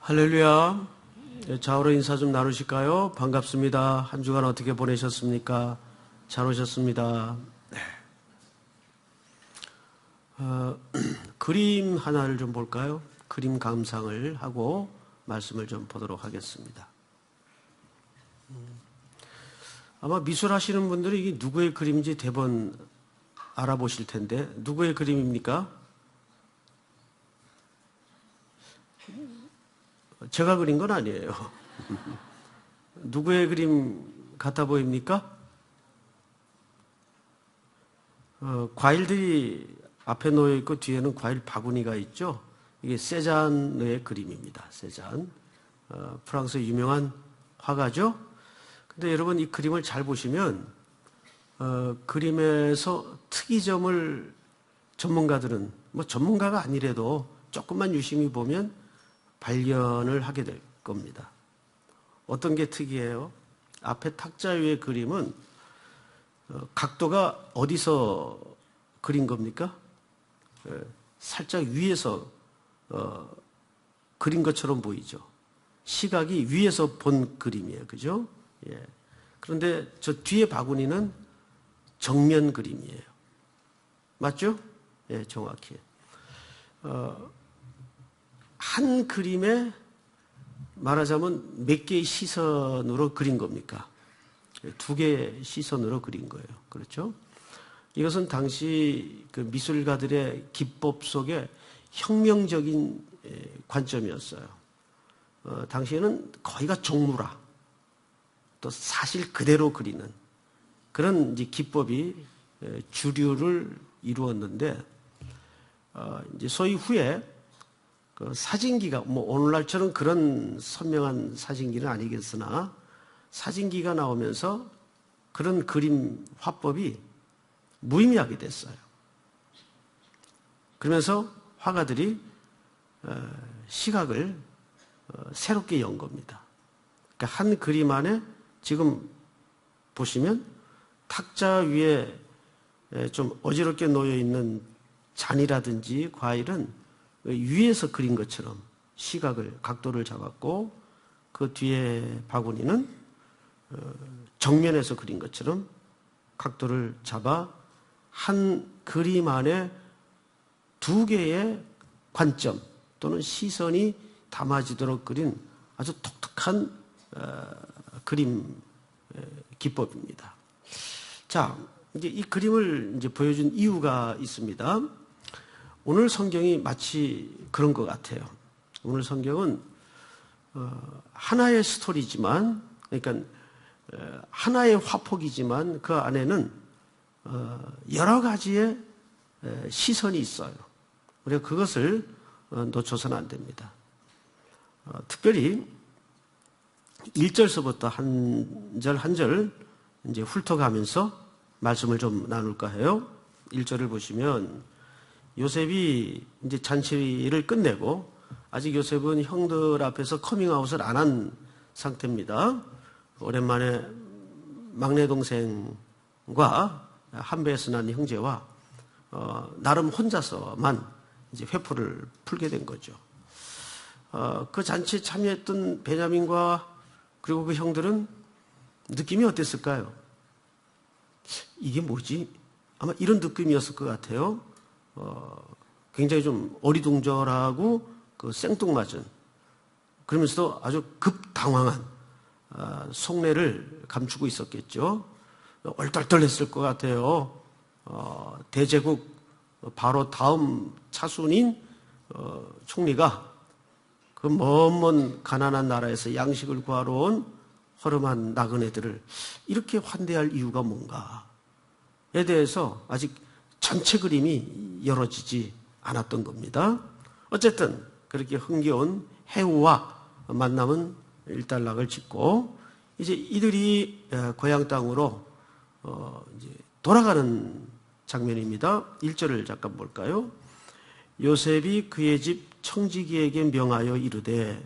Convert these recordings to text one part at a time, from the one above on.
할렐루야. 좌우로 인사 좀 나누실까요? 반갑습니다. 한 주간 어떻게 보내셨습니까? 잘 오셨습니다. 네. 그림 하나를 좀 볼까요? 그림 감상을 하고 말씀을 좀 보도록 하겠습니다. 아마 미술하시는 분들이 이게 누구의 그림인지 대번 알아보실 텐데, 누구의 그림입니까? 제가 그린 건 아니에요. 누구의 그림 같아 보입니까? 과일들이 앞에 놓여 있고 뒤에는 과일 바구니가 있죠. 이게 세잔의 그림입니다. 세잔. 프랑스 유명한 화가죠. 근데 여러분 이 그림을 잘 보시면 그림에서 특이점을 전문가들은 전문가가 아니래도 조금만 유심히 보면 발견을 하게 될 겁니다. 어떤 게 특이해요? 앞에 탁자 위의 그림은 각도가 어디서 그린 겁니까? 살짝 위에서 그린 것처럼 보이죠. 시각이 위에서 본 그림이에요. 그죠? 예. 그런데 저 뒤에 바구니는 정면 그림이에요. 맞죠? 예, 정확히. 한 그림에 말하자면 몇 개의 시선으로 그린 겁니까? 두 개의 시선으로 그린 거예요. 그렇죠? 이것은 당시 그 미술가들의 기법 속에 혁명적인 관점이었어요. 당시에는 거의가 종무라, 또 사실 그대로 그리는 그런 이제 기법이 주류를 이루었는데, 이제 소위 후에 그 사진기가, 오늘날처럼 그런 선명한 사진기는 아니겠으나, 사진기가 나오면서 그런 그림 화법이 무의미하게 됐어요. 그러면서 화가들이 시각을 새롭게 연 겁니다. 그러니까 한 그림 안에 지금 보시면 탁자 위에 좀 어지럽게 놓여 있는 잔이라든지 과일은 위에서 그린 것처럼 시각을, 각도를 잡았고, 그 뒤에 바구니는 정면에서 그린 것처럼 각도를 잡아 한 그림 안에 두 개의 관점 또는 시선이 담아지도록 그린 아주 독특한 그림 기법입니다. 자, 이제 이 그림을 이제 보여준 이유가 있습니다. 오늘 성경이 마치 그런 것 같아요. 오늘 성경은 하나의 스토리지만, 그러니까 하나의 화폭이지만 그 안에는 여러 가지의 시선이 있어요. 우리가 그것을 놓쳐서는 안 됩니다. 특별히 1절서부터 한 절 한 절 이제 훑어가면서 말씀을 좀 나눌까 해요. 1절을 보시면 요셉이 이제 잔치를 끝내고, 아직 요셉은 형들 앞에서 커밍아웃을 안 한 상태입니다. 오랜만에 막내 동생과 한배에서 난 형제와 나름 혼자서만 이제 회포를 풀게 된 거죠. 그 잔치에 참여했던 베냐민과 그리고 그 형들은 느낌이 어땠을까요? 이게 뭐지? 아마 이런 느낌이었을 것 같아요. 굉장히 좀 어리둥절하고 그 생뚱맞은, 그러면서도 아주 급당황한 속내를 감추고 있었겠죠. 얼떨떨했을 것 같아요. 대제국 바로 다음 차순인 총리가 그 먼 가난한 나라에서 양식을 구하러 온 허름한 나그네들을 이렇게 환대할 이유가 뭔가에 대해서 아직 전체 그림이 열어지지 않았던 겁니다. 어쨌든 그렇게 흥겨운 해우와 만남은 일단락을 짓고, 이제 이들이 고향 땅으로 이제 돌아가는 장면입니다. 1절을 잠깐 볼까요? 요셉이 그의 집 청지기에게 명하여 이르되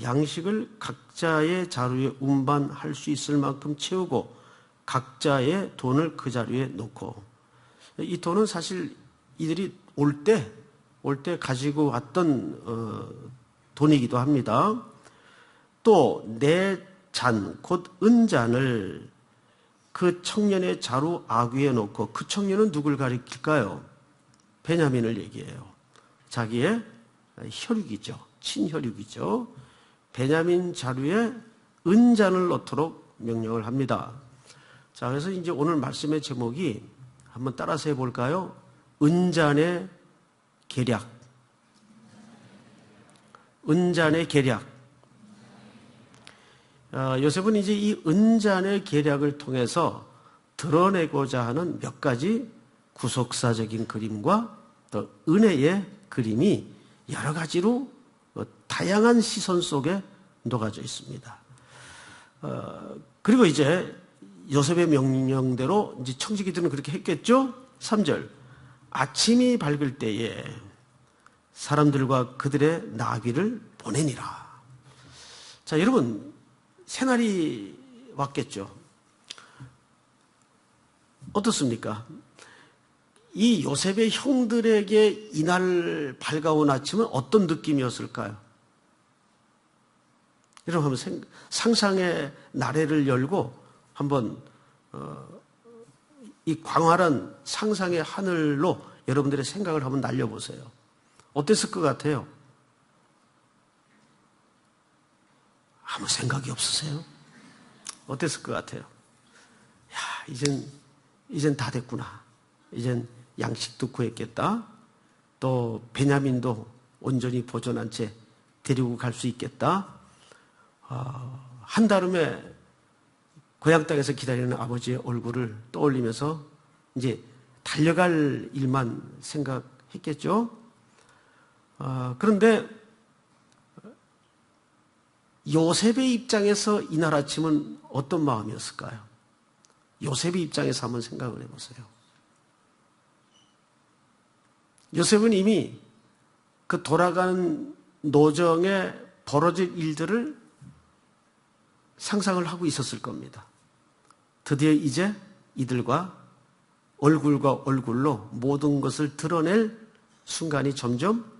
양식을 각자의 자루에 운반할 수 있을 만큼 채우고 각자의 돈을 그 자루에 놓고, 이 돈은 사실 이들이 올 때 가지고 왔던 돈이기도 합니다. 또 내 잔, 곧 은잔을 그 청년의 자루 아귀에 놓고, 그 청년은 누굴 가리킬까요? 베냐민을 얘기해요. 자기의 혈육이죠. 친혈육이죠. 베냐민 자루에 은잔을 넣도록 명령을 합니다. 자, 그래서 이제 오늘 말씀의 제목이 한번 따라서 해볼까요? 은잔의 계략. 은잔의 계략. 요셉은 이제 이 은잔의 계략을 통해서 드러내고자 하는 몇 가지 구속사적인 그림과 또 은혜의 그림이 여러 가지로 다양한 시선 속에 녹아져 있습니다. 그리고 이제 요셉의 명령대로 이제 청지기들은 그렇게 했겠죠? 3절. 아침이 밝을 때에 사람들과 그들의 나귀를 보내니라. 자, 여러분, 새날이 왔겠죠? 어떻습니까? 이 요셉의 형들에게 이날 밝아온 아침은 어떤 느낌이었을까요? 여러분 한번 상상의 나래를 열고 한번 이 광활한 상상의 하늘로 여러분들의 생각을 한번 날려보세요. 어땠을 것 같아요? 아무 생각이 없으세요? 어땠을 것 같아요? 야, 이젠 다 됐구나. 이젠 양식도 구했겠다. 또 베냐민도 온전히 보존한 채 데리고 갈 수 있겠다. 한달음에 고향 땅에서 기다리는 아버지의 얼굴을 떠올리면서 이제 달려갈 일만 생각했겠죠. 그런데 요셉의 입장에서 이날 아침은 어떤 마음이었을까요? 요셉의 입장에서 한번 생각을 해보세요. 요셉은 이미 그 돌아가는 노정에 벌어질 일들을 상상을 하고 있었을 겁니다. 드디어 이제 이들과 얼굴과 얼굴로 모든 것을 드러낼 순간이 점점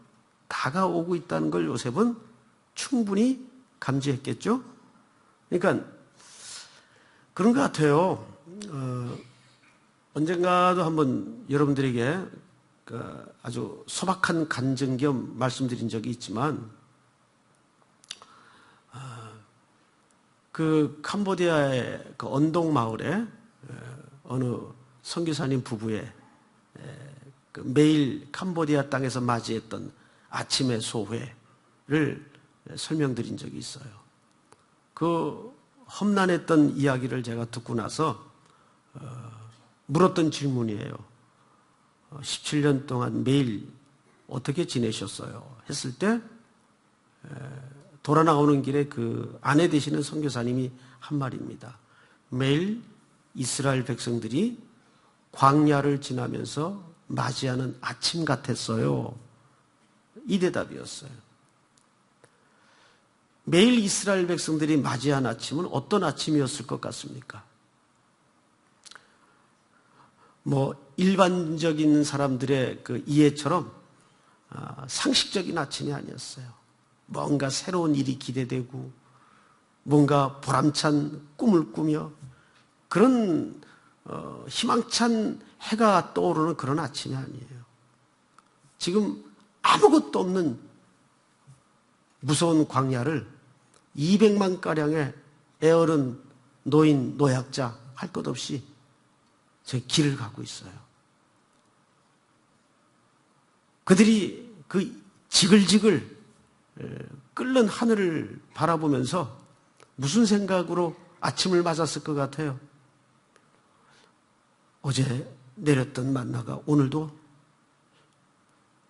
다가오고 있다는 걸 요셉은 충분히 감지했겠죠? 그러니까 그런 것 같아요. 언젠가도 한번 여러분들에게 아주 소박한 간증 겸 말씀드린 적이 있지만 그 캄보디아의 그 언동 마을에 어느 선교사님 부부의 그 매일 캄보디아 땅에서 맞이했던 아침의 소회를 설명드린 적이 있어요. 그 험난했던 이야기를 제가 듣고 나서 물었던 질문이에요. 17년 동안 매일 어떻게 지내셨어요? 했을 때 돌아 나오는 길에 그 아내 되시는 선교사님이 한 말입니다. 매일 이스라엘 백성들이 광야를 지나면서 맞이하는 아침 같았어요. 이 대답이었어요. 매일 이스라엘 백성들이 맞이한 아침은 어떤 아침이었을 것 같습니까? 일반적인 사람들의 그 이해처럼 상식적인 아침이 아니었어요. 뭔가 새로운 일이 기대되고 뭔가 보람찬 꿈을 꾸며 그런 희망찬 해가 떠오르는 그런 아침이 아니에요. 지금 아무것도 없는 무서운 광야를 200만가량의 애어른 노인, 노약자 할 것 없이 제 길을 가고 있어요. 그들이 그 지글지글 끓는 하늘을 바라보면서 무슨 생각으로 아침을 맞았을 것 같아요? 어제 내렸던 만나가 오늘도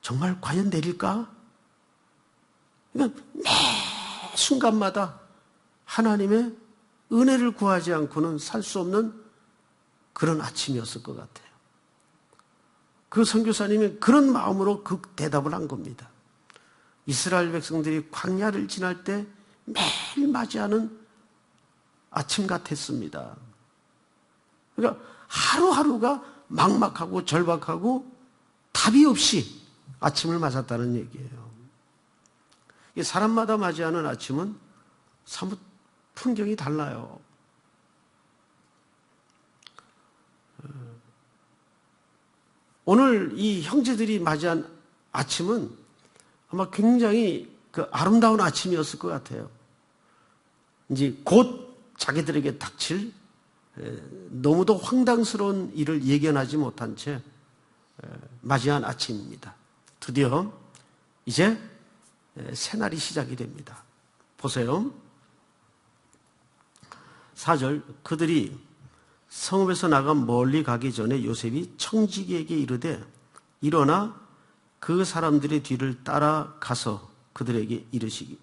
정말 과연 내릴까? 그러니까 매 순간마다 하나님의 은혜를 구하지 않고는 살 수 없는 그런 아침이었을 것 같아요. 그 선교사님이 그런 마음으로 그 대답을 한 겁니다. 이스라엘 백성들이 광야를 지날 때 매일 맞이하는 아침 같았습니다. 그러니까 하루하루가 막막하고 절박하고 답이 없이 아침을 맞았다는 얘기예요. 사람마다 맞이하는 아침은 사뭇 풍경이 달라요. 오늘 이 형제들이 맞이한 아침은 아마 굉장히 아름다운 아침이었을 것 같아요. 이제 곧 자기들에게 닥칠 너무도 황당스러운 일을 예견하지 못한 채 맞이한 아침입니다. 드디어 이제 새날이 시작이 됩니다. 보세요. 4절, 그들이 성읍에서 나가 멀리 가기 전에 요셉이 청지기에게 이르되 일어나 그 사람들의 뒤를 따라가서 그들에게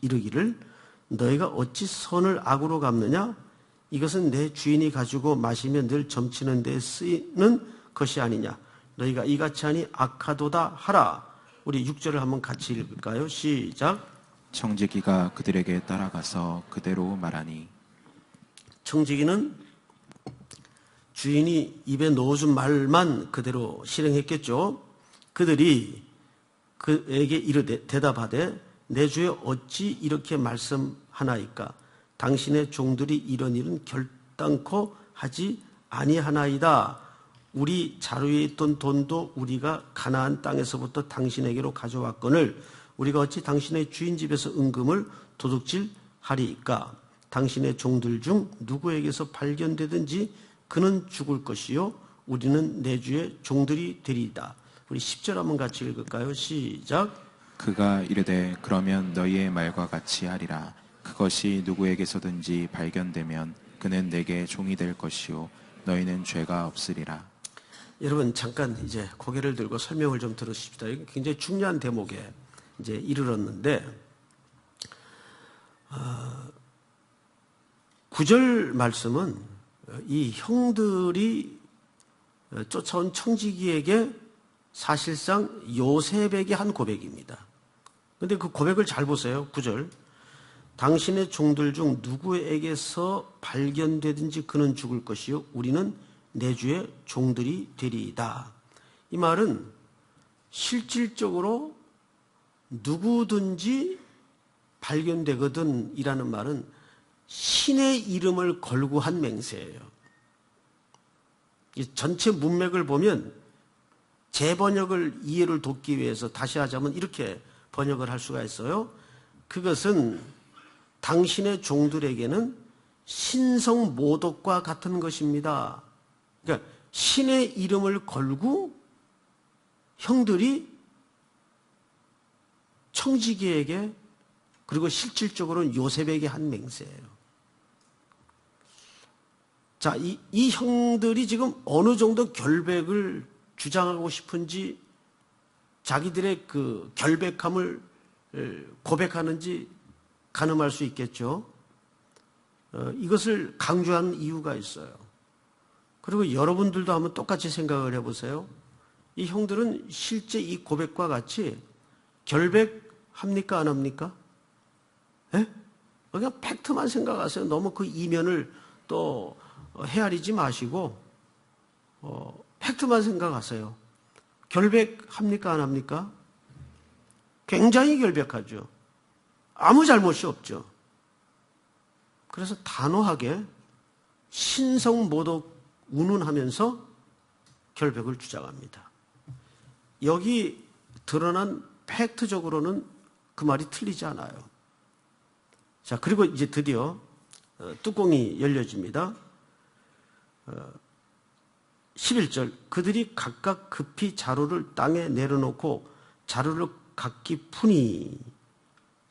이르기를 너희가 어찌 선을 악으로 갚느냐? 이것은 내 주인이 가지고 마시며 늘 점치는 데 쓰이는 것이 아니냐? 너희가 이같이 하니 악하도다 하라. 우리 6절을 한번 같이 읽을까요? 시작. 청지기가 그들에게 따라가서 그대로 말하니. 청지기는 주인이 입에 넣어준 말만 그대로 실행했겠죠. 그들이 그에게 이르되 대답하되 내 주여 어찌 이렇게 말씀하나이까? 당신의 종들이 이런 일은 결단코 하지 아니하나이다. 우리 자루에 있던 돈도 우리가 가나안 땅에서부터 당신에게로 가져왔거늘 우리가 어찌 당신의 주인 집에서 은금을 도둑질하리이까? 당신의 종들 중 누구에게서 발견되든지 그는 죽을 것이요 우리는 내 주의 종들이 되리이다. 우리 10절 한번 같이 읽을까요? 시작. 그가 이르되 그러면 너희의 말과 같이 하리라. 그것이 누구에게서든지 발견되면 그는 내게 종이 될 것이요 너희는 죄가 없으리라. 여러분 잠깐 이제 고개를 들고 설명을 좀 들으십시다. 이게 굉장히 중요한 대목에 이제 이르렀는데 9절 말씀은 이 형들이 쫓아온 청지기에게 사실상 요셉에게 한 고백입니다. 그런데 그 고백을 잘 보세요. 9절. 당신의 종들 중 누구에게서 발견되든지 그는 죽을 것이요 우리는 내 주의 종들이 되리이다. 이 말은 실질적으로 누구든지 발견되거든 이라는 말은 신의 이름을 걸고 한 맹세예요. 이 전체 문맥을 보면 재번역을 이해를 돕기 위해서 다시 하자면 이렇게 번역을 할 수가 있어요. 그것은 당신의 종들에게는 신성 모독과 같은 것입니다. 그러니까 신의 이름을 걸고 형들이 청지기에게 그리고 실질적으로는 요셉에게 한 맹세예요. 자, 이 형들이 지금 어느 정도 결백을 주장하고 싶은지 자기들의 그 결백함을 고백하는지 가늠할 수 있겠죠. 이것을 강조하는 이유가 있어요. 그리고 여러분들도 한번 똑같이 생각을 해보세요. 이 형들은 실제 이 고백과 같이 결백합니까? 안 합니까? 예? 그냥 팩트만 생각하세요. 너무 그 이면을 또 헤아리지 마시고 팩트만 생각하세요. 결백합니까? 안 합니까? 굉장히 결백하죠. 아무 잘못이 없죠. 그래서 단호하게 신성모독 운운하면서 결백을 주장합니다. 여기 드러난 팩트적으로는 그 말이 틀리지 않아요. 자, 그리고 이제 드디어 뚜껑이 열려집니다. 11절 그들이 각각 급히 자루를 땅에 내려놓고 자루를 각기 푸니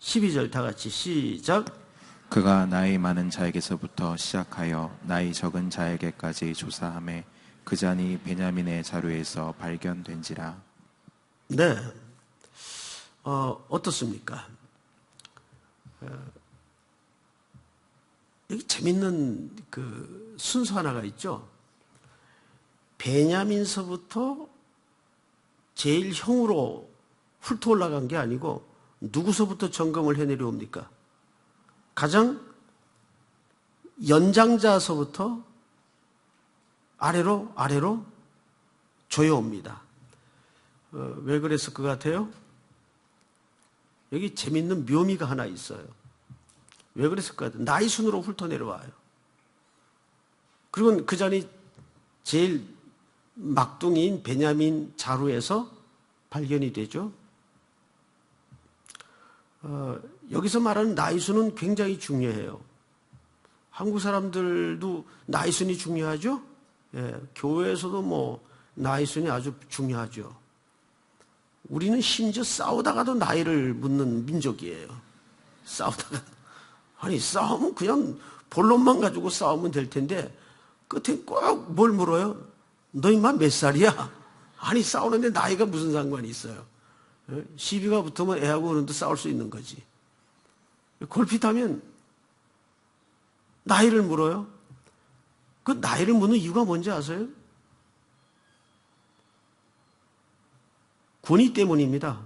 12절 다 같이 시작. 그가 나이 많은 자에게서부터 시작하여 나이 적은 자에게까지 조사하매 그 잔이 베냐민의 자루에서 발견된지라. 네, 어떻습니까? 여기 재밌는 그 순서 하나가 있죠. 베냐민서부터 제일 형으로 훑어 올라간 게 아니고 누구서부터 점검을 해내려옵니까? 가장 연장자서부터 아래로 조여옵니다. 왜 그랬을 것 같아요? 여기 재밌는 묘미가 하나 있어요. 왜 그랬을까요? 나이 순으로 훑어 내려와요. 그리고 그 전에 제일 막둥이인 베냐민 자루에서 발견이 되죠. 여기서 말하는 나이순은 굉장히 중요해요. 한국 사람들도 나이순이 중요하죠? 예, 교회에서도 뭐 나이순이 아주 중요하죠. 우리는 심지어 싸우다가도 나이를 묻는 민족이에요. 싸우다가. 아니, 싸우면 그냥 본론만 가지고 싸우면 될 텐데, 끝에 꼭 뭘 물어요? 너 임마 몇 살이야? 아니, 싸우는데 나이가 무슨 상관이 있어요? 예? 시비가 붙으면 애하고 어른도 싸울 수 있는 거지. 골핏하면 나이를 물어요. 그 나이를 묻는 이유가 뭔지 아세요? 권위 때문입니다.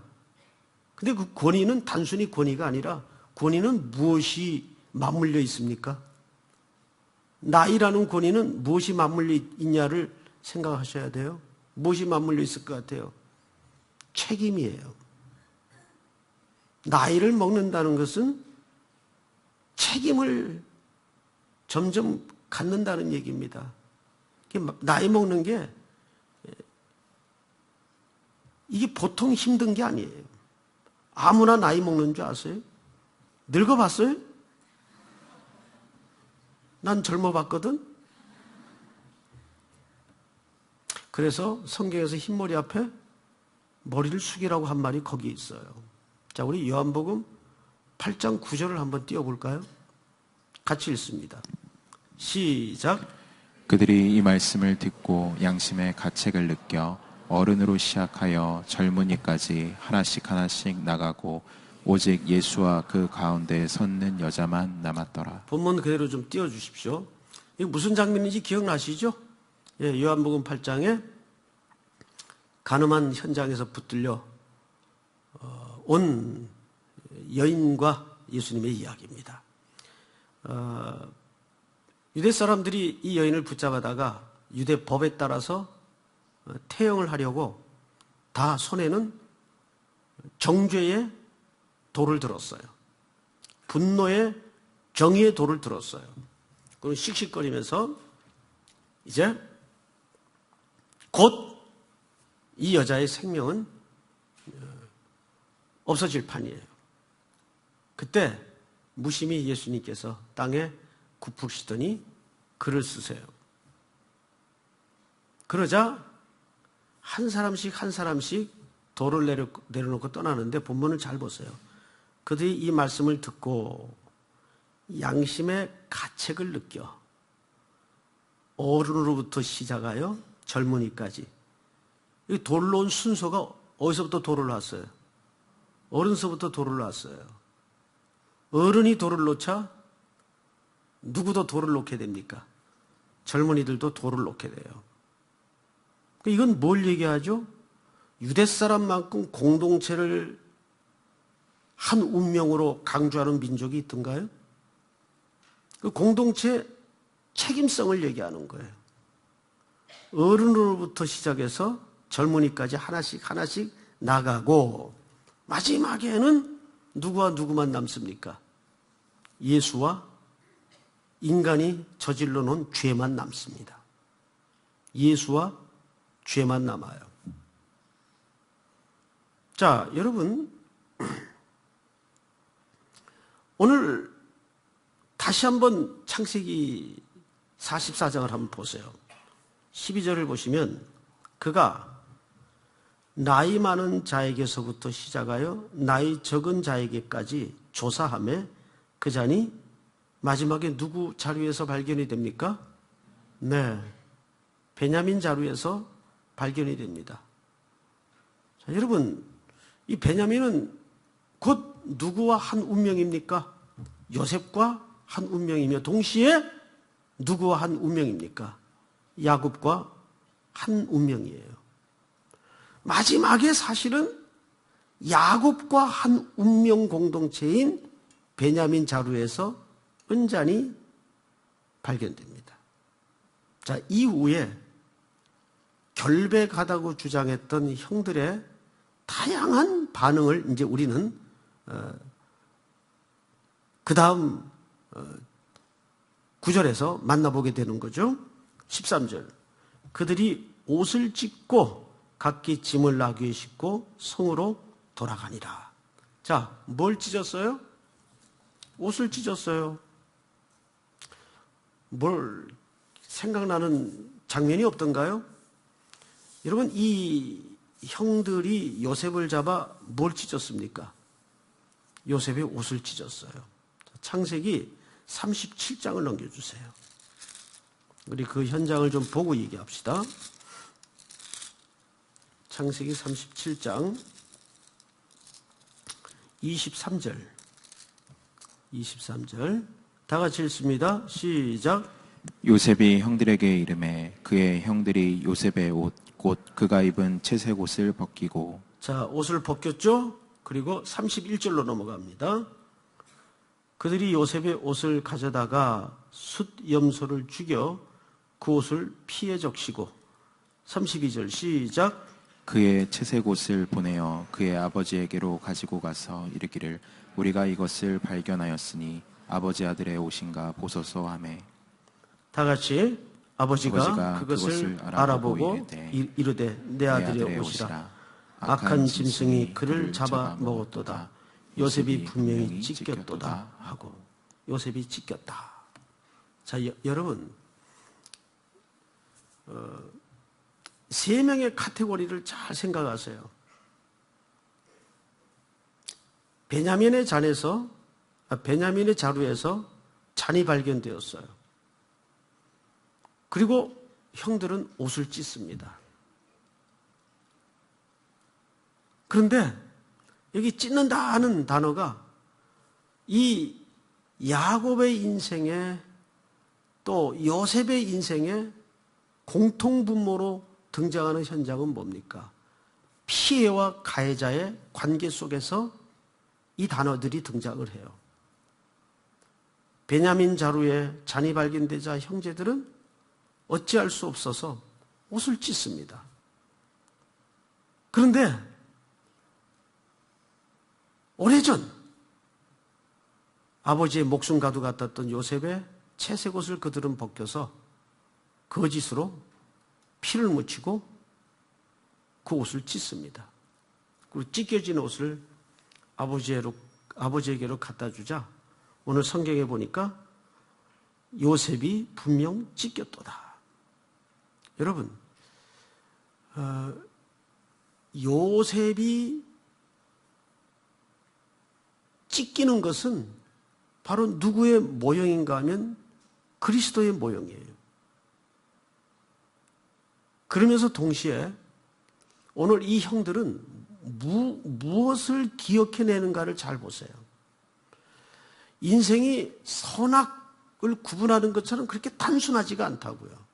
근데 그 권위는 단순히 권위가 아니라 권위는 무엇이 맞물려 있습니까? 나이라는 권위는 무엇이 맞물려 있냐를 생각하셔야 돼요. 무엇이 맞물려 있을 것 같아요? 책임이에요. 나이를 먹는다는 것은 책임을 점점 갖는다는 얘기입니다. 나이 먹는 게 이게 보통 힘든 게 아니에요. 아무나 나이 먹는 줄 아세요? 늙어봤어요? 난 젊어봤거든? 그래서 성경에서 흰머리 앞에 머리를 숙이라고 한 말이 거기 있어요. 자, 우리 요한복음 8장 9절을 한번 띄워볼까요? 같이 읽습니다. 시작. 그들이 이 말씀을 듣고 양심의 가책을 느껴 어른으로 시작하여 젊은이까지 하나씩 하나씩 나가고 오직 예수와 그 가운데 섰는 여자만 남았더라. 본문 그대로 좀 띄워주십시오. 이게 무슨 장면인지 기억나시죠? 예, 요한복음 8장에 가늠한 현장에서 붙들려 온 여인과 예수님의 이야기입니다. 유대 사람들이 이 여인을 붙잡아다가 유대 법에 따라서 태형을 하려고 다 손에는 정죄의 돌을 들었어요. 분노의 정의의 돌을 들었어요. 그리고 씩씩거리면서 이제 곧 이 여자의 생명은 없어질 판이에요. 그때 무심히 예수님께서 땅에 굽으시더니 글을 쓰세요. 그러자 한 사람씩 한 사람씩 돌을 내려놓고 떠나는데 본문을 잘 보세요. 그들이 이 말씀을 듣고 양심의 가책을 느껴 어른으로부터 시작하여 젊은이까지 이 돌로 온 순서가 어디서부터 돌을 놨어요? 어른서부터 돌을 놨어요. 어른이 돌을 놓자 누구도 돌을 놓게 됩니까? 젊은이들도 돌을 놓게 돼요. 이건 뭘 얘기하죠? 유대 사람만큼 공동체를 한 운명으로 강조하는 민족이 있던가요? 그 공동체 책임성을 얘기하는 거예요. 어른으로부터 시작해서 젊은이까지 하나씩 하나씩 나가고 마지막에는 누구와 누구만 남습니까? 예수와 인간이 저질러 놓은 죄만 남습니다. 예수와 죄만 남아요. 자, 여러분, 오늘 다시 한번 창세기 44장을 한번 보세요. 12절을 보시면 그가 나이 많은 자에게서부터 시작하여 나이 적은 자에게까지 조사하며 그 자니 마지막에 누구 자루에서 발견이 됩니까? 네, 베냐민 자루에서 발견이 됩니다. 자, 여러분, 이 베냐민은 곧 누구와 한 운명입니까? 요셉과 한 운명이며 동시에 누구와 한 운명입니까? 야곱과 한 운명이에요. 마지막에 사실은 야곱과 한 운명 공동체인 베냐민 자루에서 은잔이 발견됩니다. 자, 이후에 결백하다고 주장했던 형들의 다양한 반응을 이제 우리는 그 다음 9절에서 만나보게 되는 거죠. 13절. 그들이 옷을 찢고 각기 짐을 나귀에 싣고 성으로 돌아가니라. 자, 뭘 찢었어요? 옷을 찢었어요. 뭘 생각나는 장면이 없던가요? 여러분, 이 형들이 요셉을 잡아 뭘 찢었습니까? 요셉의 옷을 찢었어요. 창세기 37장을 넘겨주세요. 우리 그 현장을 좀 보고 얘기합시다. 창세기 37장 23절. 다 같이 읽습니다. 시작. 요셉이 형들에게 이르매 그의 형들이 요셉의 옷 곧 그가 입은 채색 옷을 벗기고. 자, 옷을 벗겼죠? 그리고 31절로 넘어갑니다. 그들이 요셉의 옷을 가져다가 숫염소를 죽여 그 옷을 피에 적시고. 32절 시작. 그의 채색 옷을 보내어 그의 아버지에게로 가지고 가서 이르기를 우리가 이것을 발견하였으니 아버지 아들의 옷인가 보소서 하매. 다 같이 아버지가 그것을 알아보고 이르되 내 아들의 옷이라. 악한 짐승이 그를 잡아 먹었도다. 요셉이 분명히 찢겼도다 하고. 요셉이 찢겼다. 자, 여러분, 세 명의 카테고리를 잘 생각하세요. 베냐민의 자루에서 잔이 발견되었어요. 그리고 형들은 옷을 찢습니다. 그런데 여기 찢는다 하는 단어가 이 야곱의 인생에 또 요셉의 인생에 공통분모로 등장하는 현장은 뭡니까? 피해와 가해자의 관계 속에서 이 단어들이 등장을 해요. 베냐민 자루에 잔이 발견되자 형제들은 어찌할 수 없어서 옷을 찢습니다. 그런데 오래전 아버지의 목숨 가두 같았던 요셉의 채색 옷을 그들은 벗겨서 거짓으로 피를 묻히고 그 옷을 찢습니다. 그리고 찢겨진 옷을 아버지에게로 갖다 주자 오늘 성경에 보니까 요셉이 분명 찢겼도다. 여러분, 요셉이 찢기는 것은 바로 누구의 모형인가 하면 그리스도의 모형이에요. 그러면서 동시에 오늘 이 형들은 무엇을 기억해내는가를 잘 보세요. 인생이 선악을 구분하는 것처럼 그렇게 단순하지가 않다고요.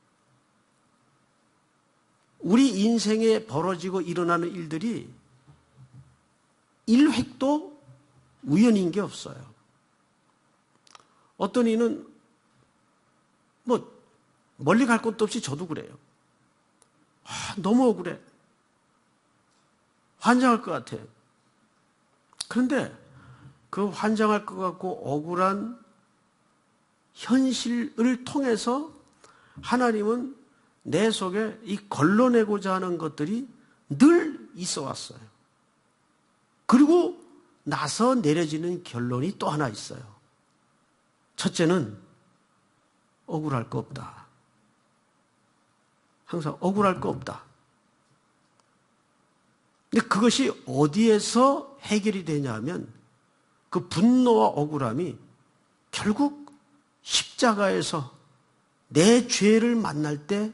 우리 인생에 벌어지고 일어나는 일들이 1획도 우연인 게 없어요. 어떤 이는 멀리 갈 것도 없이 저도 그래요. 너무 억울해. 환장할 것 같아. 그런데 그 환장할 것 같고 억울한 현실을 통해서 하나님은 내 속에 이 걸러내고자 하는 것들이 늘 있어 왔어요. 그리고 나서 내려지는 결론이 또 하나 있어요. 첫째는 억울할 거 없다. 항상 억울할 거 없다. 근데 그것이 어디에서 해결이 되냐면 그 분노와 억울함이 결국 십자가에서 내 죄를 만날 때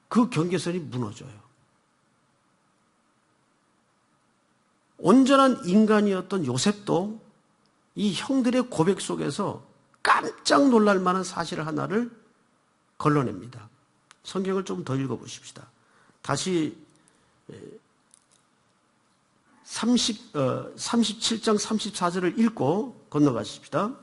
그 경계선이 무너져요. 온전한 인간이었던 요셉도 이 형들의 고백 속에서 깜짝 놀랄 만한 사실 하나를 걸러냅니다. 성경을 좀 더 읽어보십시다. 다시 37장 34절을 읽고 건너가십시다.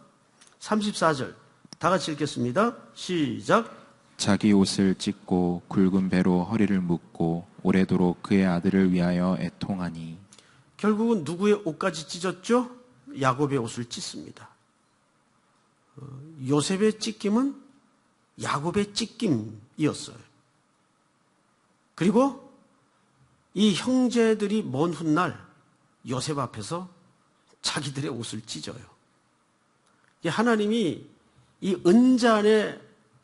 34절 다 같이 읽겠습니다. 시작. 자기 옷을 찢고 굵은 배로 허리를 묶고 오래도록 그의 아들을 위하여 애통하니. 결국은 누구의 옷까지 찢었죠? 야곱의 옷을 찢습니다. 요셉의 찢김은 야곱의 찢김이었어요. 그리고 이 형제들이 먼 훗날 요셉 앞에서 자기들의 옷을 찢어요. 하나님이 이 은잔의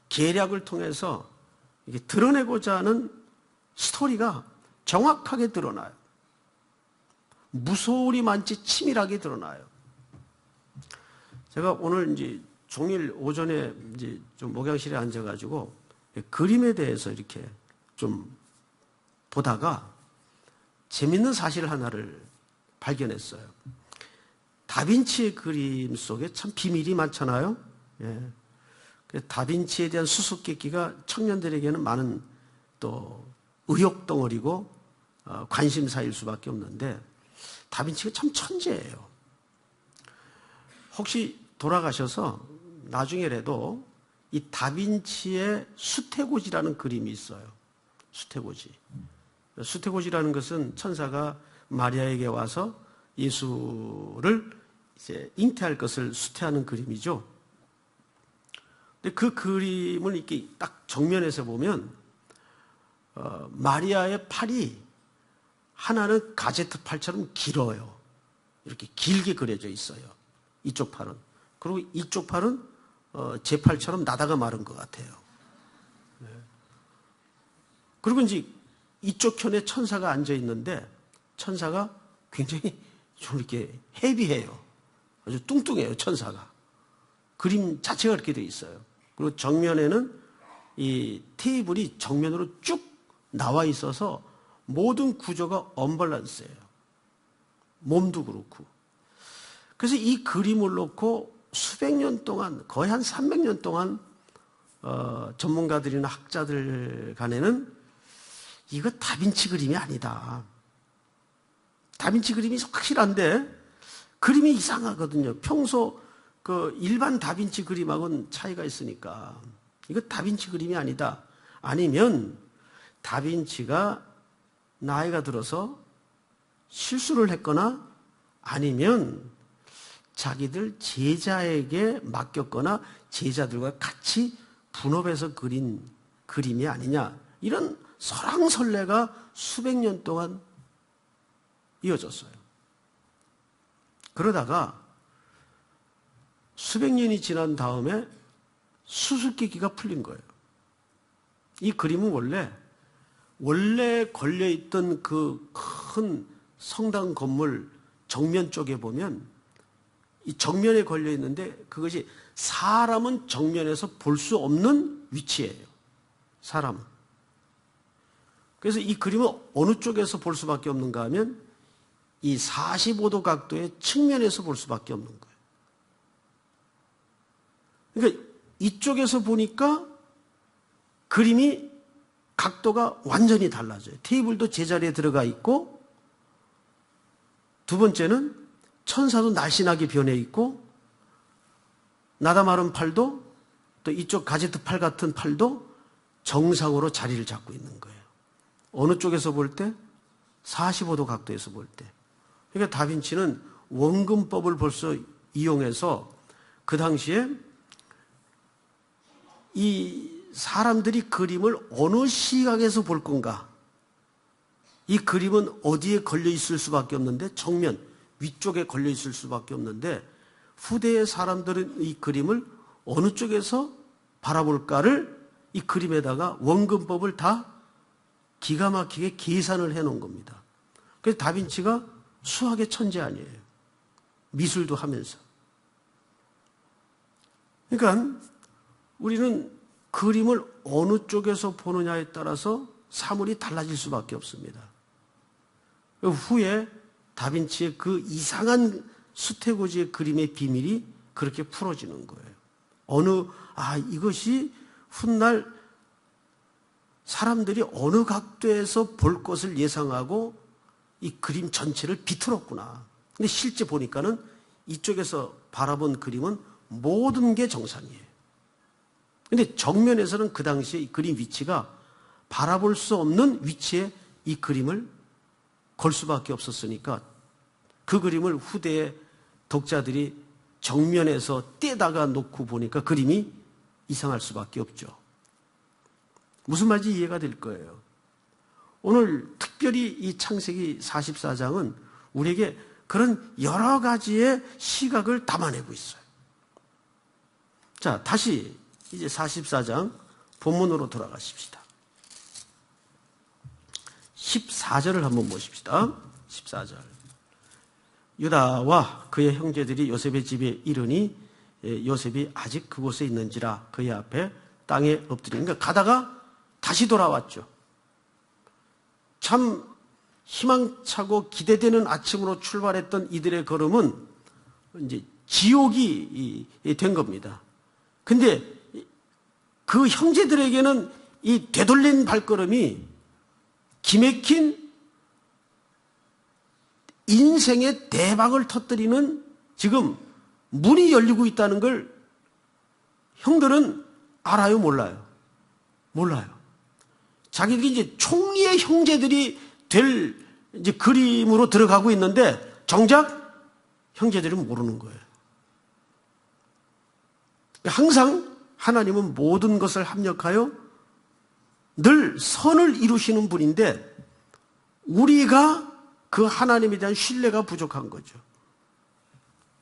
계략을 통해서 이게 드러내고자 하는 스토리가 정확하게 드러나요. 무소리만치 치밀하게 드러나요. 제가 오늘 이제 종일 오전에 이제 좀 목양실에 앉아가지고 그림에 대해서 이렇게 좀 보다가 재밌는 사실 하나를 발견했어요. 다빈치의 그림 속에 참 비밀이 많잖아요. 예. 다빈치에 대한 수수께끼가 청년들에게는 많은 또 의혹덩어리고 관심사일 수밖에 없는데 다빈치가 참 천재예요. 혹시 돌아가셔서 나중에라도 이 다빈치의 수태고지라는 그림이 있어요. 수태고지. 수태고지라는 것은 천사가 마리아에게 와서 예수를 이제 잉태할 것을 수태하는 그림이죠. 근데 그 그림을 이렇게 딱 정면에서 보면 마리아의 팔이 하나는 가제트 팔처럼 길어요. 이렇게 길게 그려져 있어요. 이쪽 팔은. 그리고 이쪽 팔은 제 팔처럼 나다가 마른 것 같아요. 네. 그리고 이제 이쪽 편에 천사가 앉아 있는데 천사가 굉장히 좀 이렇게 헤비해요. 아주 뚱뚱해요, 천사가. 그림 자체가 그렇게 되어 있어요. 그리고 정면에는 이 테이블이 정면으로 쭉 나와 있어서 모든 구조가 언밸런스예요. 몸도 그렇고. 그래서 이 그림을 놓고 수백 년 동안, 거의 한 300년 동안 전문가들이나 학자들 간에는 이거 다빈치 그림이 아니다. 다빈치 그림이 확실한데 그림이 이상하거든요. 평소 그 일반 다빈치 그림하고는 차이가 있으니까 이거 다빈치 그림이 아니다. 아니면 다빈치가 나이가 들어서 실수를 했거나 아니면 자기들 제자에게 맡겼거나 제자들과 같이 분업해서 그린 그림이 아니냐. 이런 설왕설래가 수백 년 동안 이어졌어요. 그러다가 수백 년이 지난 다음에 수수께끼가 풀린 거예요. 이 그림은 원래 걸려있던 그 큰 성당 건물 정면 쪽에 보면 이 정면에 걸려있는데 그것이 사람은 정면에서 볼 수 없는 위치예요. 사람은. 그래서 이 그림은 어느 쪽에서 볼 수밖에 없는가 하면 이 45도 각도의 측면에서 볼 수밖에 없는 거예요. 그러니까 이쪽에서 보니까 그림이 각도가 완전히 달라져요. 테이블도 제자리에 들어가 있고 두 번째는 천사도 날씬하게 변해 있고 나다 마른 팔도 또 이쪽 가제트 팔 같은 팔도 정상으로 자리를 잡고 있는 거예요. 어느 쪽에서 볼 때? 45도 각도에서 볼 때. 그러니까 다빈치는 원근법을 벌써 이용해서 그 당시에 이 사람들이 그림을 어느 시각에서 볼 건가? 이 그림은 어디에 걸려 있을 수밖에 없는데 정면, 위쪽에 걸려 있을 수밖에 없는데 후대의 사람들은 이 그림을 어느 쪽에서 바라볼까를 이 그림에다가 원근법을 다 기가 막히게 계산을 해놓은 겁니다. 그래서 다빈치가 수학의 천재 아니에요. 미술도 하면서. 그러니까 우리는 그림을 어느 쪽에서 보느냐에 따라서 사물이 달라질 수밖에 없습니다. 후에 다빈치의 그 이상한 수태고지의 그림의 비밀이 그렇게 풀어지는 거예요. 이것이 훗날 사람들이 어느 각도에서 볼 것을 예상하고 이 그림 전체를 비틀었구나. 근데 실제 보니까는 이쪽에서 바라본 그림은 모든 게 정상이에요. 근데 정면에서는 그 당시에 이 그림 위치가 바라볼 수 없는 위치에 이 그림을 걸 수밖에 없었으니까 그 그림을 후대의 독자들이 정면에서 떼다가 놓고 보니까 그림이 이상할 수밖에 없죠. 무슨 말인지 이해가 될 거예요. 오늘 특별히 이 창세기 44장은 우리에게 그런 여러 가지의 시각을 담아내고 있어요. 자, 다시 이제 44장 본문으로 돌아가십시다. 14절을 한번 보십시다. 14절. 유다와 그의 형제들이 요셉의 집에 이르니 요셉이 아직 그곳에 있는지라 그의 앞에 땅에 엎드리니, 그러니까 가다가 다시 돌아왔죠. 참 희망차고 기대되는 아침으로 출발했던 이들의 걸음은 이제 지옥이 된 겁니다. 근데 그 형제들에게는 이 되돌린 발걸음이 기맥힌 인생의 대박을 터뜨리는 지금 문이 열리고 있다는 걸 형들은 알아요, 몰라요? 몰라요. 자기들이 이제 총리의 형제들이 될 이제 그림으로 들어가고 있는데 정작 형제들은 모르는 거예요. 항상 하나님은 모든 것을 합력하여 늘 선을 이루시는 분인데 우리가 그 하나님에 대한 신뢰가 부족한 거죠.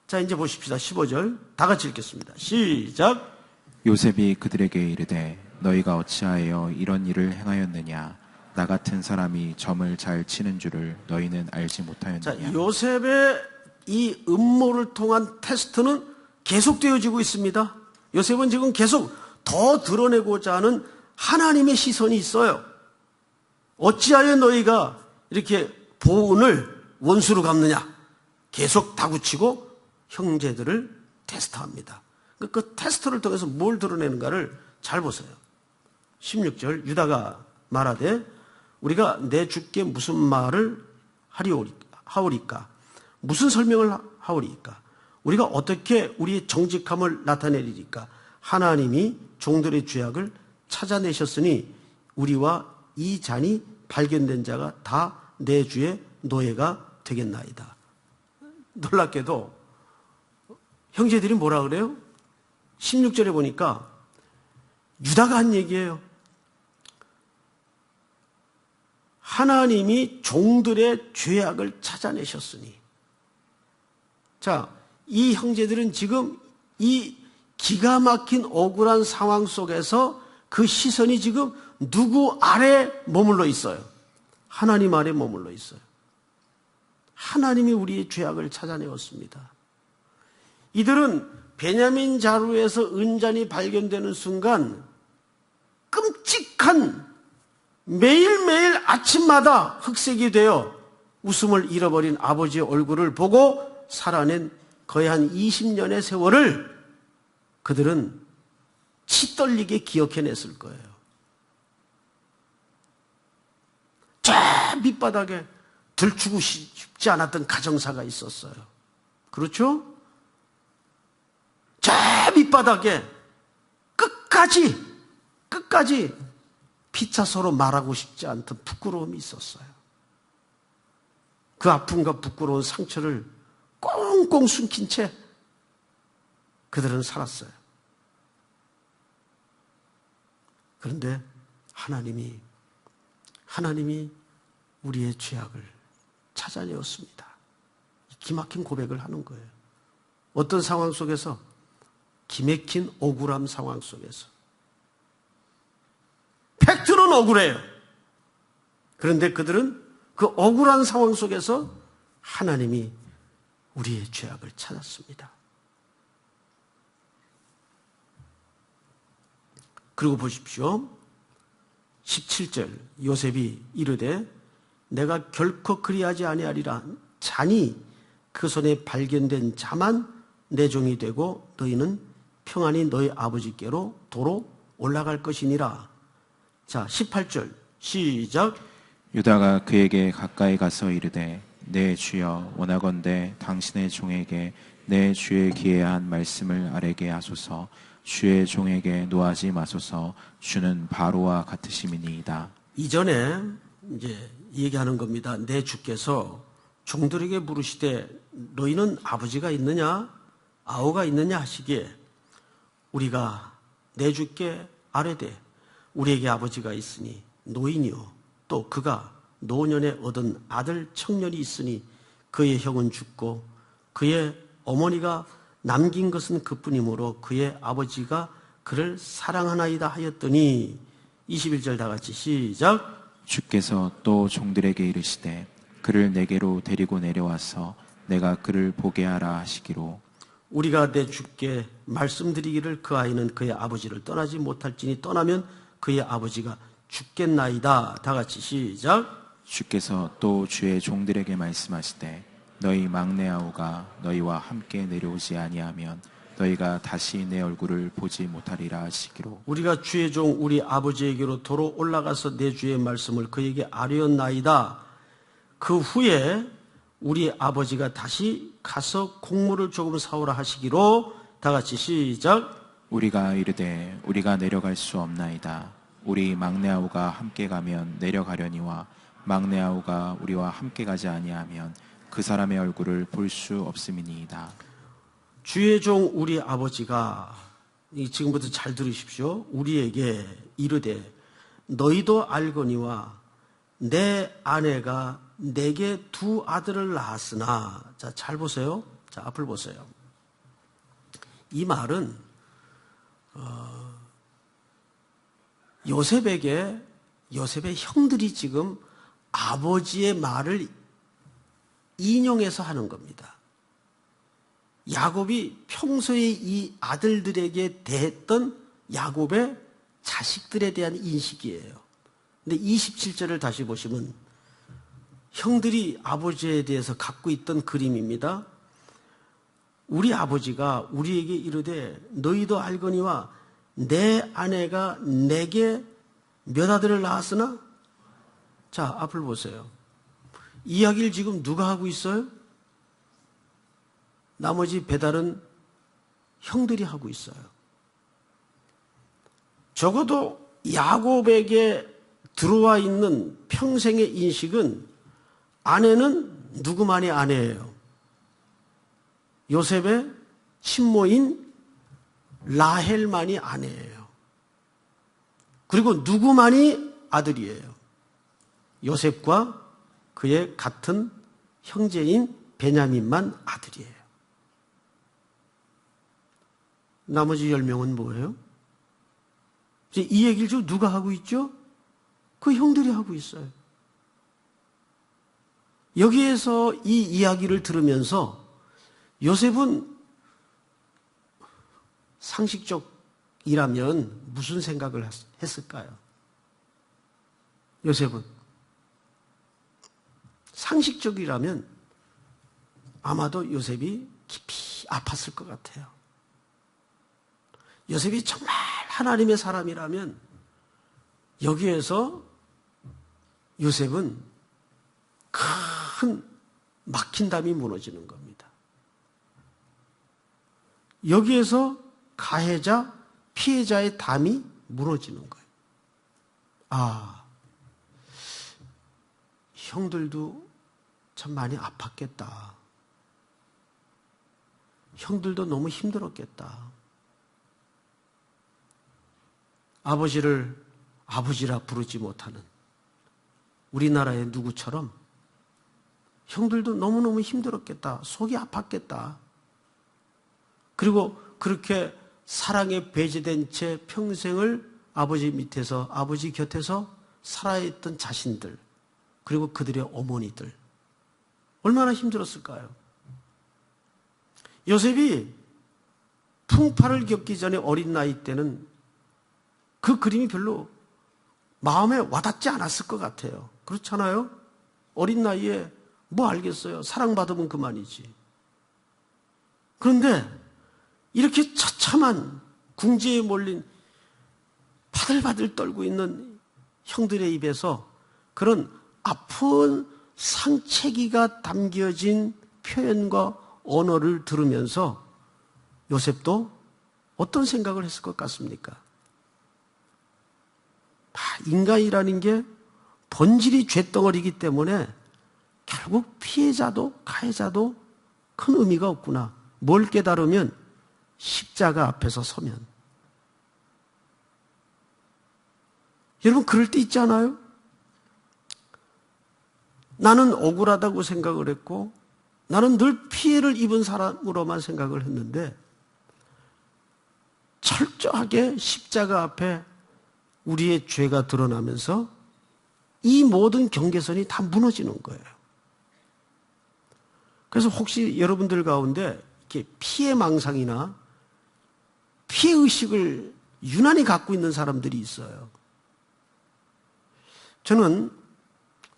자, 이제 보십시다. 15절 다 같이 읽겠습니다. 시작. 요셉이 그들에게 이르되 너희가 어찌하여 이런 일을 행하였느냐? 나 같은 사람이 점을 잘 치는 줄을 너희는 알지 못하였느냐? 자, 요셉의 이 음모를 통한 테스트는 계속되어지고 있습니다. 요셉은 지금 계속 더 드러내고자 하는 하나님의 시선이 있어요. 어찌하여 너희가 이렇게 보은을 원수로 갚느냐? 계속 다구치고 형제들을 테스트합니다. 그 테스트를 통해서 뭘 드러내는가를 잘 보세요. 16절 유다가 말하되 우리가 내 주께 무슨 말을 하오리까? 무슨 설명을 하오리까? 우리가 어떻게 우리의 정직함을 나타내리리까? 하나님이 종들의 죄악을 찾아내셨으니 우리와 이 잔이 발견된 자가 다 내 주의 노예가 되겠나이다. 놀랍게도 형제들이 뭐라 그래요? 16절에 보니까 유다가 한 얘기예요. 하나님이 종들의 죄악을 찾아내셨으니. 자, 이 형제들은 지금 이 기가 막힌 억울한 상황 속에서 그 시선이 지금 누구 아래 머물러 있어요? 하나님 아래 머물러 있어요. 하나님이 우리의 죄악을 찾아내었습니다. 이들은 베냐민 자루에서 은잔이 발견되는 순간 끔찍한 매일매일 아침마다 흑색이 되어 웃음을 잃어버린 아버지의 얼굴을 보고 살아낸 거의 한 20년의 세월을 그들은 치떨리게 기억해냈을 거예요. 저 밑바닥에 들추고 싶지 않았던 가정사가 있었어요. 그렇죠? 저 밑바닥에 끝까지 피차 서로 말하고 싶지 않던 부끄러움이 있었어요. 그 아픔과 부끄러운 상처를 꽁꽁 숨긴 채 그들은 살았어요. 그런데 하나님이 우리의 죄악을 찾아내었습니다. 기막힌 고백을 하는 거예요. 어떤 상황 속에서? 기막힌 억울함 상황 속에서. 팩트는 억울해요. 그런데 그들은 그 억울한 상황 속에서 하나님이 우리의 죄악을 찾았습니다. 그리고 보십시오. 17절 요셉이 이르되 내가 결코 그리하지 아니하리라. 잔이 그 손에 발견된 자만 내 종이 되고 너희는 평안히 너희 아버지께로 도로 올라갈 것이니라. 자, 18절 시작. 유다가 그에게 가까이 가서 이르되 내 주여 원하건대 당신의 종에게 내 주의 기에 한 말씀을 아뢰게 하소서. 주의 종에게 노하지 마소서. 주는 바로와 같으심이니이다. 이전에 이제 얘기하는 겁니다. 내 주께서 종들에게 물으시되 너희는 아버지가 있느냐 아우가 있느냐 하시기에 우리가 내 주께 아뢰되 우리에게 아버지가 있으니 노인이요 또 그가 노년에 얻은 아들 청년이 있으니 그의 형은 죽고 그의 어머니가 남긴 것은 그뿐이므로 그의 아버지가 그를 사랑하나이다 하였더니 21절 다 같이 시작. 주께서 또 종들에게 이르시되 그를 내게로 데리고 내려와서 내가 그를 보게 하라 하시기로 우리가 내 주께 말씀드리기를 그 아이는 그의 아버지를 떠나지 못할지니 떠나면 그의 아버지가 죽겠나이다. 다 같이 시작. 주께서 또 주의 종들에게 말씀하시되 너희 막내 아우가 너희와 함께 내려오지 아니하면 너희가 다시 내 얼굴을 보지 못하리라 하시기로 우리가 주의 종 우리 아버지에게로 도로 올라가서 내 주의 말씀을 그에게 아뢰었나이다. 그 후에 우리 아버지가 다시 가서 곡물을 조금 사오라 하시기로 다 같이 시작. 우리가 이르되 우리가 내려갈 수 없나이다. 우리 막내 아우가 함께 가면 내려가려니와 막내 아우가 우리와 함께 가지 아니하면 그 사람의 얼굴을 볼 수 없음이니이다. 주의 종 우리 아버지가 지금부터 잘 들으십시오. 우리에게 이르되 너희도 알거니와 내 아내가 내게 두 아들을 낳았으나 자, 잘 보세요. 자, 앞을 보세요. 이 말은 요셉의 형들이 지금 아버지의 말을 인용해서 하는 겁니다. 야곱이 평소에 이 아들들에게 대했던 야곱의 자식들에 대한 인식이에요. 근데 27절을 다시 보시면 형들이 아버지에 대해서 갖고 있던 그림입니다. 우리 아버지가 우리에게 이르되 너희도 알거니와 내 아내가 내게 몇 아들을 낳았으나 자, 앞을 보세요. 이야기를 지금 누가 하고 있어요? 나머지 배달은 형들이 하고 있어요. 적어도 야곱에게 들어와 있는 평생의 인식은 아내는 누구만이 아내예요? 요셉의 친모인 라헬만이 아내예요. 그리고 누구만이 아들이에요? 요셉과 그의 같은 형제인 베냐민만 아들이에요. 나머지 10명은 뭐예요? 이 얘기를 지금 누가 하고 있죠? 그 형들이 하고 있어요. 여기에서 이 이야기를 들으면서 요셉은 상식적이라면 무슨 생각을 했을까요? 요셉은 상식적이라면 아마도 요셉이 깊이 아팠을 것 같아요. 요셉이 정말 하나님의 사람이라면 여기에서 요셉은 큰 막힌 담이 무너지는 겁니다. 여기에서 가해자, 피해자의 담이 무너지는 거예요. 아, 형들도 참 많이 아팠겠다. 형들도 너무 힘들었겠다. 아버지를 아버지라 부르지 못하는 우리나라의 누구처럼 형들도 너무너무 힘들었겠다. 속이 아팠겠다. 그리고 그렇게 사랑에 배제된 채 평생을 아버지 밑에서, 아버지 곁에서 살아있던 자신들, 그리고 그들의 어머니들. 얼마나 힘들었을까요? 요셉이 풍파를 겪기 전에 어린 나이 때는 그 그림이 별로 마음에 와닿지 않았을 것 같아요. 그렇잖아요? 어린 나이에 뭐 알겠어요? 사랑받으면 그만이지. 그런데 이렇게 처참한 궁지에 몰린 바들바들 떨고 있는 형들의 입에서 그런 아픈 상체기가 담겨진 표현과 언어를 들으면서 요셉도 어떤 생각을 했을 것 같습니까? 인간이라는 게 본질이 쇳덩어리이기 때문에 결국 피해자도 가해자도 큰 의미가 없구나. 뭘 깨달으면 십자가 앞에서 서면. 여러분 그럴 때 있지 않아요? 나는 억울하다고 생각을 했고 나는 늘 피해를 입은 사람으로만 생각을 했는데 철저하게 십자가 앞에 우리의 죄가 드러나면서 이 모든 경계선이 다 무너지는 거예요. 그래서 혹시 여러분들 가운데 이렇게 피해 망상이나 피해 의식을 유난히 갖고 있는 사람들이 있어요. 저는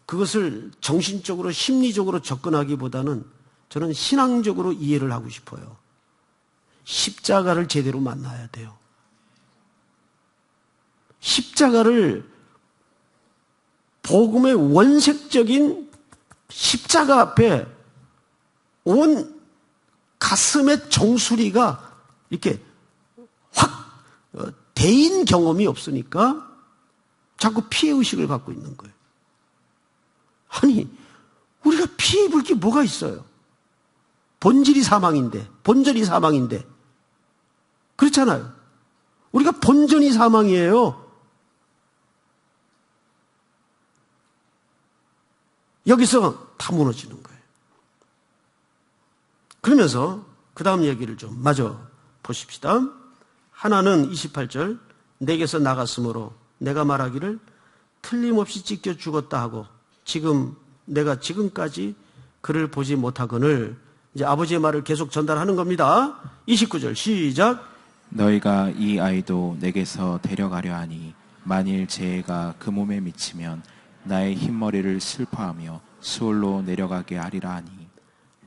그것을 정신적으로 심리적으로 접근하기보다는 저는 신앙적으로 이해를 하고 싶어요. 십자가를 제대로 만나야 돼요. 십자가를 복음의 원색적인 십자가 앞에 온 가슴의 정수리가 이렇게 확 대인 경험이 없으니까 자꾸 피해의식을 갖고 있는 거예요. 아니, 우리가 피해 입을 게 뭐가 있어요? 본질이 사망인데, 본전이 사망인데. 그렇잖아요. 우리가 본전이 사망이에요. 여기서 다 무너지는 거예요. 그러면서 그 다음 얘기를 좀 마저 보십시다. 하나는 28절 내게서 나갔으므로 내가 말하기를 틀림없이 찢겨 죽었다 하고 지금 내가 지금까지 그를 보지 못하거늘. 이제 아버지의 말을 계속 전달하는 겁니다. 29절 시작. 너희가 이 아이도 내게서 데려가려 하니 만일 재해가 그 몸에 미치면 나의 흰머리를 슬퍼하며 수월로 내려가게 하리라 하니.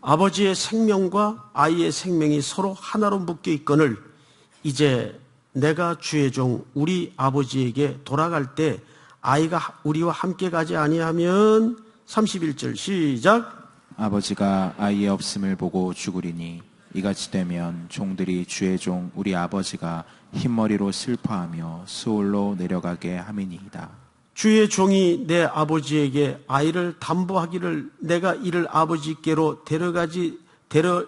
아버지의 생명과 아이의 생명이 서로 하나로 묶여 있거늘 이제 내가 주의 종 우리 아버지에게 돌아갈 때 아이가 우리와 함께 가지 아니하면 31절 시작. 아버지가 아이의 없음을 보고 죽으리니 이같이 되면 종들이 주의 종 우리 아버지가 흰머리로 슬퍼하며 수월로 내려가게 함이니이다. 주의 종이 내 아버지에게 아이를 담보하기를 내가 이를 아버지께로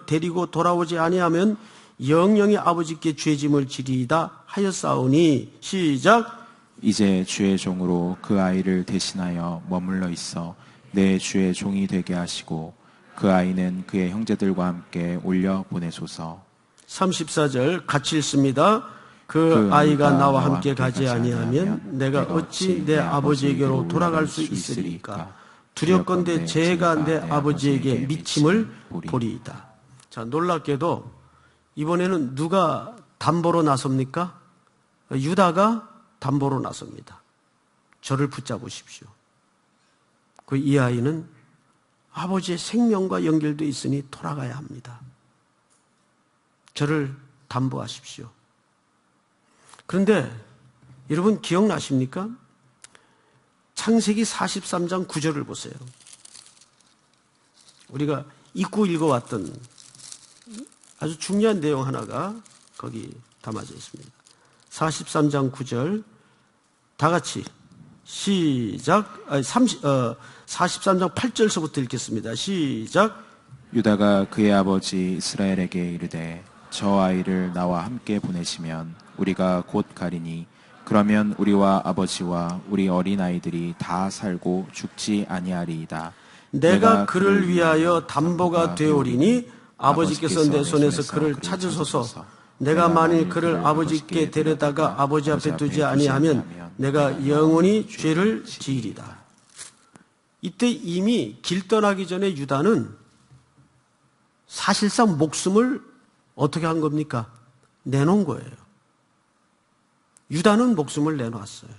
데리고 돌아오지 아니하면 영영이 아버지께 죄짐을 지리이다 하였사오니 시작. 이제 주의 종으로 그 아이를 대신하여 머물러 있어 내 주의 종이 되게 하시고 그 아이는 그의 형제들과 함께 올려 보내소서. 34절 같이 읽습니다. 그 아이가 나와 함께 가지 아니하면 내가 어찌 내 아버지에게로 돌아갈 수 있으리까. 두렵건대 재해가 내 아버지에게 미침을 보리이다. 자, 놀랍게도 이번에는 누가 담보로 나섭니까? 유다가 담보로 나섭니다. 저를 붙잡으십시오. 이 아이는 아버지의 생명과 연결되어 있으니 돌아가야 합니다. 저를 담보하십시오. 그런데 여러분 기억나십니까? 창세기 43장 9절을 보세요. 우리가 잊고 읽어왔던 아주 중요한 내용 하나가 거기 담아져 있습니다. 43장 9절 다 같이 시작. 43장 8절서부터 읽겠습니다. 시작. 유다가 그의 아버지 이스라엘에게 이르되 저 아이를 나와 함께 보내시면 우리가 곧 가리니 그러면 우리와 아버지와 우리 어린아이들이 다 살고 죽지 아니하리이다. 내가 그를 위하여 담보가 되오리니 아버지께서 내 손에서 그를 찾으소서. 내가 만일 그를 아버지께 데려다가 아버지 앞에 두지 아니하면 내가 영원히 죄를 지으리다. 이때 이미 길 떠나기 전에 유다는 사실상 목숨을 어떻게 한 겁니까? 내놓은 거예요. 유다는 목숨을 내놓았어요.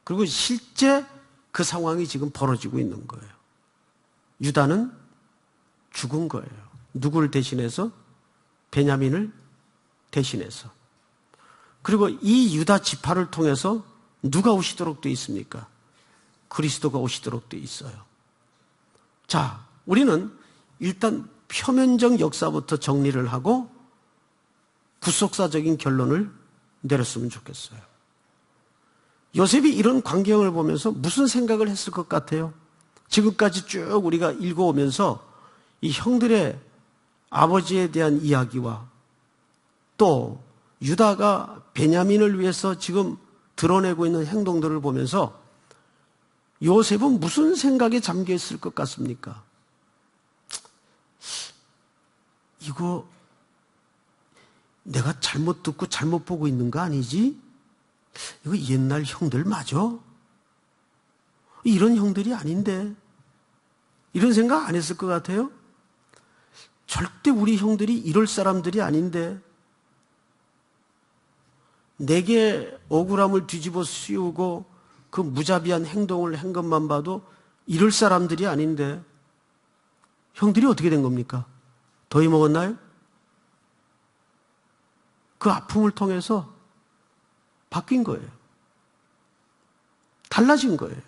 그리고 실제 그 상황이 지금 벌어지고 있는 거예요. 유다는 죽은 거예요. 누구를 대신해서? 베냐민을 대신해서. 그리고 이 유다 지파를 통해서 누가 오시도록 되어 있습니까? 그리스도가 오시도록 되어 있어요. 자, 우리는 일단 표면적 역사부터 정리를 하고 구속사적인 결론을 내렸으면 좋겠어요. 요셉이 이런 광경을 보면서 무슨 생각을 했을 것 같아요? 지금까지 쭉 우리가 읽어오면서 이 형들의 아버지에 대한 이야기와 또 유다가 베냐민을 위해서 지금 드러내고 있는 행동들을 보면서 요셉은 무슨 생각에 잠겨 있을 것 같습니까? 이거 내가 잘못 듣고 잘못 보고 있는 거 아니지? 이거 옛날 형들 맞아? 이런 형들이 아닌데 이런 생각 안 했을 것 같아요? 절대 우리 형들이 이럴 사람들이 아닌데 내게 억울함을 뒤집어 씌우고 그 무자비한 행동을 한 것만 봐도 이럴 사람들이 아닌데 형들이 어떻게 된 겁니까? 더위 먹었나요? 그 아픔을 통해서 바뀐 거예요. 달라진 거예요.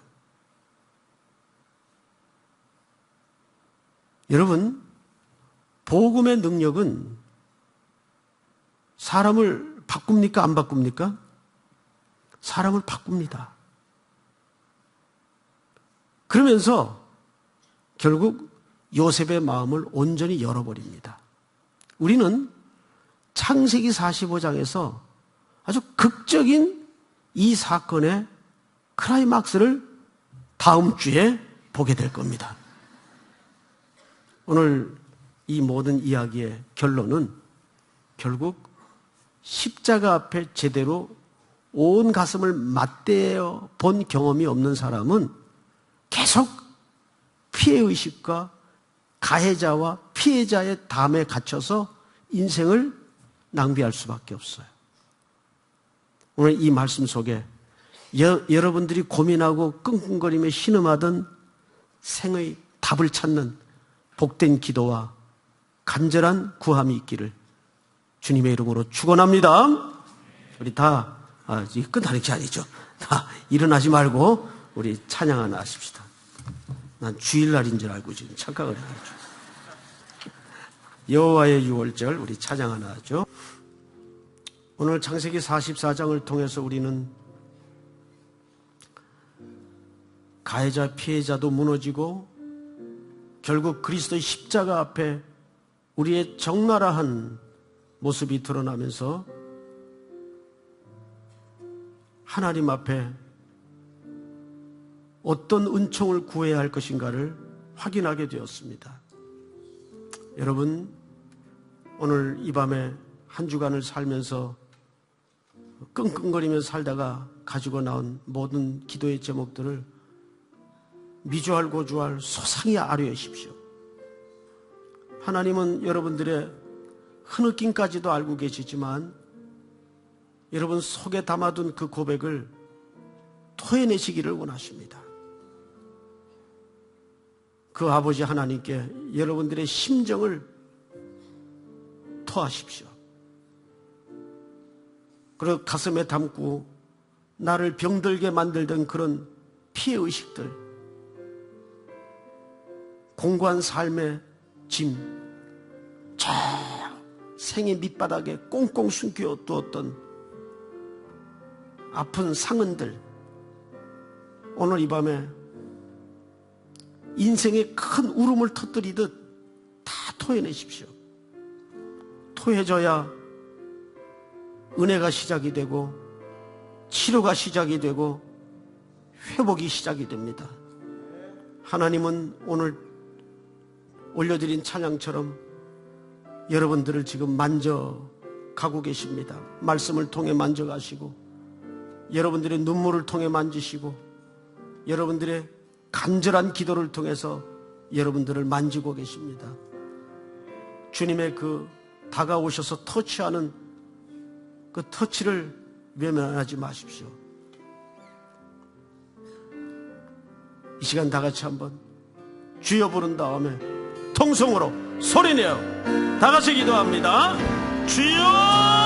여러분, 복음의 능력은 사람을 바꿉니까? 안 바꿉니까? 사람을 바꿉니다. 그러면서 결국 요셉의 마음을 온전히 열어버립니다. 우리는 창세기 45장에서 아주 극적인 이 사건의 클라이막스를 다음 주에 보게 될 겁니다. 오늘 이 모든 이야기의 결론은 결국 십자가 앞에 제대로 온 가슴을 맞대어 본 경험이 없는 사람은 계속 피해의식과 가해자와 피해자의 담에 갇혀서 인생을 낭비할 수밖에 없어요. 오늘 이 말씀 속에 여러분들이 고민하고 끙끙거리며 신음하던 생의 답을 찾는 복된 기도와 간절한 구함이 있기를 주님의 이름으로 축원합니다. 우리 다 끝나는 게 아니죠. 다 일어나지 말고 우리 찬양 하나 하십시다. 난 주일날인 줄 알고 지금 착각을 해가지고. 여호와의 유월절 우리 찬양 하나 하죠. 오늘 창세기 44장을 통해서 우리는 가해자 피해자도 무너지고 결국 그리스도의 십자가 앞에 우리의 적나라한 모습이 드러나면서 하나님 앞에 어떤 은총을 구해야 할 것인가를 확인하게 되었습니다. 여러분, 오늘 이 밤에 한 주간을 살면서 끙끙거리며 살다가 가지고 나온 모든 기도의 제목들을 미주알 고주알 소상히 아뢰십시오. 하나님은 여러분들의 흐느낌까지도 알고 계시지만 여러분 속에 담아둔 그 고백을 토해내시기를 원하십니다. 그 아버지 하나님께 여러분들의 심정을 토하십시오. 그리고 가슴에 담고 나를 병들게 만들던 그런 피해의식들, 공고한 삶의 짐, 저 생의 밑바닥에 꽁꽁 숨겨 두었던 아픈 상흔들, 오늘 이 밤에 인생의 큰 울음을 터뜨리듯 다 토해내십시오. 토해져야 은혜가 시작이 되고 치료가 시작이 되고 회복이 시작이 됩니다. 하나님은 오늘 올려드린 찬양처럼 여러분들을 지금 만져가고 계십니다. 말씀을 통해 만져가시고 여러분들의 눈물을 통해 만지시고 여러분들의 간절한 기도를 통해서 여러분들을 만지고 계십니다. 주님의 그 다가오셔서 터치하는 그 터치를 외면하지 마십시오. 이 시간 다 같이 한번 주여 부른 다음에 통성으로 소리내어 다 같이 기도합니다. 주여!